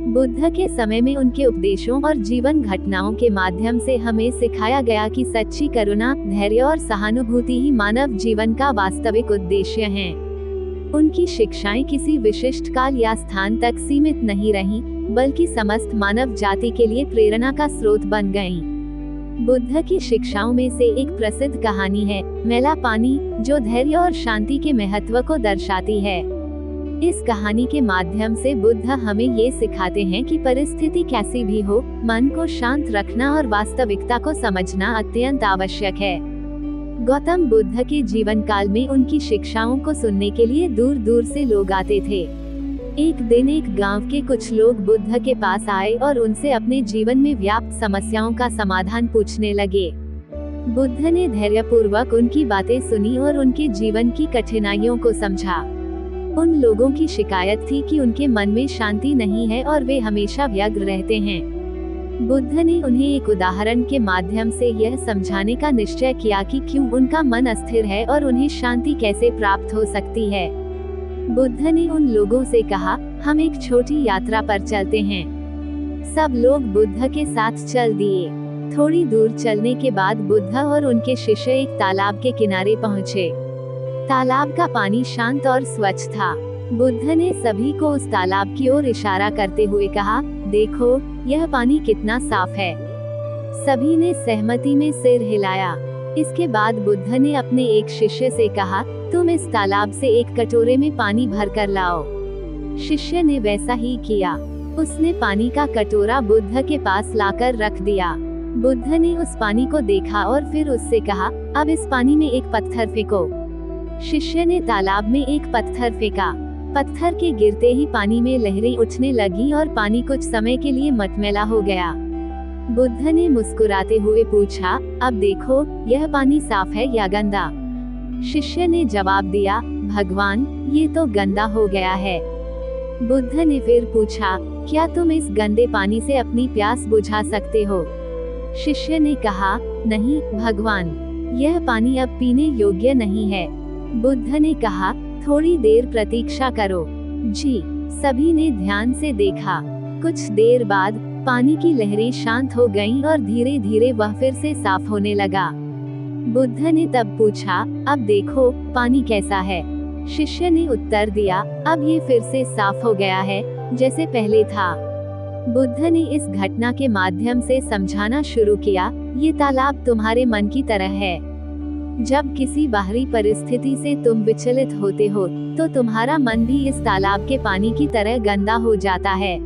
बुद्ध के समय में उनके उपदेशों और जीवन घटनाओं के माध्यम से हमें सिखाया गया कि सच्ची करुणा, धैर्य और सहानुभूति ही मानव जीवन का वास्तविक उद्देश्य हैं। उनकी शिक्षाएं किसी विशिष्ट काल या स्थान तक सीमित नहीं रहीं, बल्कि समस्त मानव जाति के लिए प्रेरणा का स्रोत बन गईं। बुद्ध की शिक्षाओं में से एक प्रसिद्ध कहानी है मैला पानी, जो धैर्य और शांति के महत्व को दर्शाती है। इस कहानी के माध्यम से बुद्ध हमें ये सिखाते हैं कि परिस्थिति कैसी भी हो, मन को शांत रखना और वास्तविकता को समझना अत्यंत आवश्यक है। गौतम बुद्ध के जीवन काल में उनकी शिक्षाओं को सुनने के लिए दूर दूर से लोग आते थे। एक दिन एक गांव के कुछ लोग बुद्ध के पास आए और उनसे अपने जीवन में व्याप्त समस्याओं का समाधान पूछने लगे। बुद्ध ने धैर्यपूर्वक उनकी बातें सुनी और उनके जीवन की कठिनाइयों को समझा। उन लोगों की शिकायत थी कि उनके मन में शांति नहीं है और वे हमेशा व्यग्र रहते हैं। बुद्ध ने उन्हें एक उदाहरण के माध्यम से यह समझाने का निश्चय किया कि क्यों उनका मन अस्थिर है और उन्हें शांति कैसे प्राप्त हो सकती है। बुद्ध ने उन लोगों से कहा, हम एक छोटी यात्रा पर चलते हैं। सब लोग बुद्ध के साथ चल दिए। थोड़ी दूर चलने के बाद बुद्ध और उनके शिष्य एक तालाब के किनारे पहुँचे। तालाब का पानी शांत और स्वच्छ था। बुद्ध ने सभी को उस तालाब की ओर इशारा करते हुए कहा, देखो, यह पानी कितना साफ है। सभी ने सहमति में सिर हिलाया। इसके बाद बुद्ध ने अपने एक शिष्य से कहा, तुम इस तालाब से एक कटोरे में पानी भर कर लाओ। शिष्य ने वैसा ही किया। उसने पानी का कटोरा बुद्ध के पास लाकर रख दिया। बुद्ध ने उस पानी को देखा और फिर उससे कहा, अब इस पानी में एक पत्थर फेंको। शिष्य ने तालाब में एक पत्थर फेंका। पत्थर के गिरते ही पानी में लहरें उठने लगी और पानी कुछ समय के लिए मटमैला हो गया। बुद्ध ने मुस्कुराते हुए पूछा, अब देखो, यह पानी साफ है या गंदा? शिष्य ने जवाब दिया, भगवान, ये तो गंदा हो गया है। बुद्ध ने फिर पूछा, क्या तुम इस गंदे पानी से अपनी प्यास बुझा सकते हो? शिष्य ने कहा, नहीं भगवान, यह पानी अब पीने योग्य नहीं है। बुद्ध ने कहा, थोड़ी देर प्रतीक्षा करो। जी, सभी ने ध्यान से देखा। कुछ देर बाद पानी की लहरें शांत हो गईं और धीरे धीरे वह फिर से साफ होने लगा। बुद्ध ने तब पूछा, अब देखो, पानी कैसा है? शिष्य ने उत्तर दिया, अब ये फिर से साफ हो गया है, जैसे पहले था। बुद्ध ने इस घटना के माध्यम से समझाना शुरू किया, ये तालाब तुम्हारे मन की तरह है। जब किसी बाहरी परिस्थिति से तुम विचलित होते हो, तो तुम्हारा मन भी इस तालाब के पानी की तरह गंदा हो जाता है।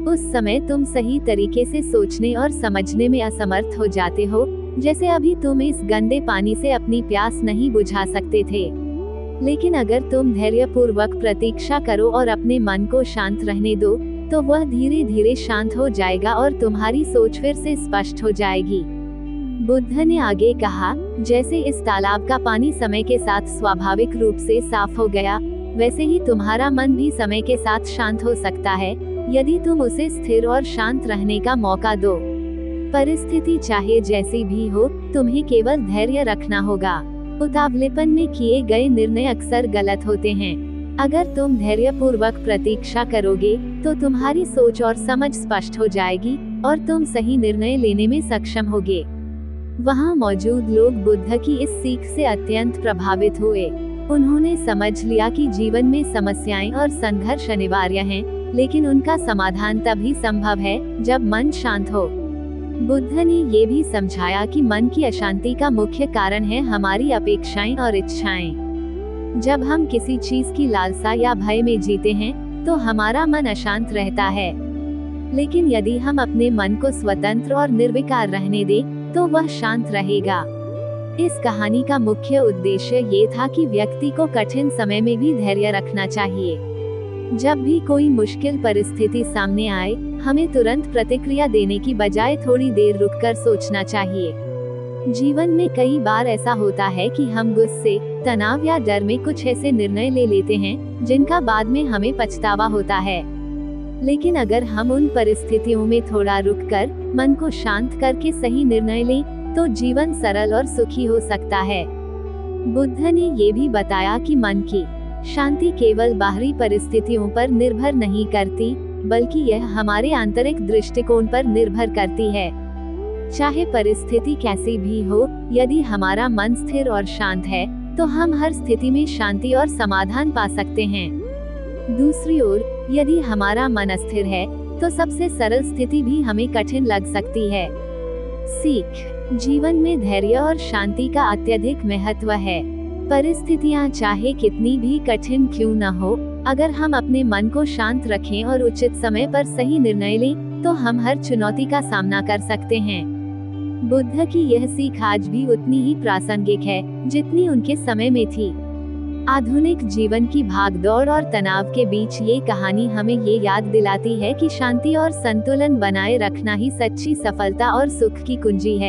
उस समय तुम सही तरीके से सोचने और समझने में असमर्थ हो जाते हो, जैसे अभी तुम इस गंदे पानी से अपनी प्यास नहीं बुझा सकते थे। लेकिन अगर तुम धैर्यपूर्वक प्रतीक्षा करो और अपने मन को शांत रहने दो, तो वह धीरे धीरे शांत हो जाएगा और तुम्हारी सोच फिर से स्पष्ट हो जाएगी। बुद्ध ने आगे कहा, जैसे इस तालाब का पानी समय के साथ स्वाभाविक रूप से साफ हो गया, वैसे ही तुम्हारा मन भी समय के साथ शांत हो सकता है, यदि तुम उसे स्थिर और शांत रहने का मौका दो। परिस्थिति चाहे जैसी भी हो, तुम्हें केवल धैर्य रखना होगा। उतावलेपन में किए गए निर्णय अक्सर गलत होते हैं। अगर तुम धैर्यपूर्वक प्रतीक्षा करोगे, तो तुम्हारी सोच और समझ स्पष्ट हो जाएगी और तुम सही निर्णय लेने में सक्षम होगे। वहाँ मौजूद लोग बुद्ध की इस सीख से अत्यंत प्रभावित हुए। उन्होंने समझ लिया कि जीवन में समस्याएं और संघर्ष अनिवार्य हैं, लेकिन उनका समाधान तभी संभव है जब मन शांत हो। बुद्ध ने ये भी समझाया कि मन की अशांति का मुख्य कारण है हमारी अपेक्षाएं और इच्छाएं। जब हम किसी चीज की लालसा या भय में जीते हैं, तो हमारा मन अशांत रहता है। लेकिन यदि हम अपने मन को स्वतंत्र और निर्विकार रहने दें, तो वह शांत रहेगा। इस कहानी का मुख्य उद्देश्य ये था कि व्यक्ति को कठिन समय में भी धैर्य रखना चाहिए। जब भी कोई मुश्किल परिस्थिति सामने आए, हमें तुरंत प्रतिक्रिया देने की बजाय थोड़ी देर रुककर सोचना चाहिए। जीवन में कई बार ऐसा होता है कि हम गुस्से, तनाव या डर में कुछ ऐसे निर्णय ले लेते हैं, जिनका बाद में हमें पछतावा होता है। लेकिन अगर हम उन परिस्थितियों में थोड़ा रुककर मन को शांत करके सही निर्णय लें, तो जीवन सरल और सुखी हो सकता है। बुद्ध ने ये भी बताया कि मन की शांति केवल बाहरी परिस्थितियों पर निर्भर नहीं करती, बल्कि यह हमारे आंतरिक दृष्टिकोण पर निर्भर करती है। चाहे परिस्थिति कैसी भी हो, यदि हमारा मन स्थिर और शांत है, तो हम हर स्थिति में शांति और समाधान पा सकते हैं। दूसरी ओर, यदि हमारा मन अस्थिर है, तो सबसे सरल स्थिति भी हमें कठिन लग सकती है। सीख: जीवन में धैर्य और शांति का अत्यधिक महत्व है। परिस्थितियां चाहे कितनी भी कठिन क्यों न हो, अगर हम अपने मन को शांत रखें और उचित समय पर सही निर्णय लें, तो हम हर चुनौती का सामना कर सकते हैं। बुद्ध की यह सीख आज भी उतनी ही प्रासंगिक है, जितनी उनके समय में थी। आधुनिक जीवन की भागदौड़ और तनाव के बीच ये कहानी हमें ये याद दिलाती है कि शांति और संतुलन बनाए रखना ही सच्ची सफलता और सुख की कुंजी है।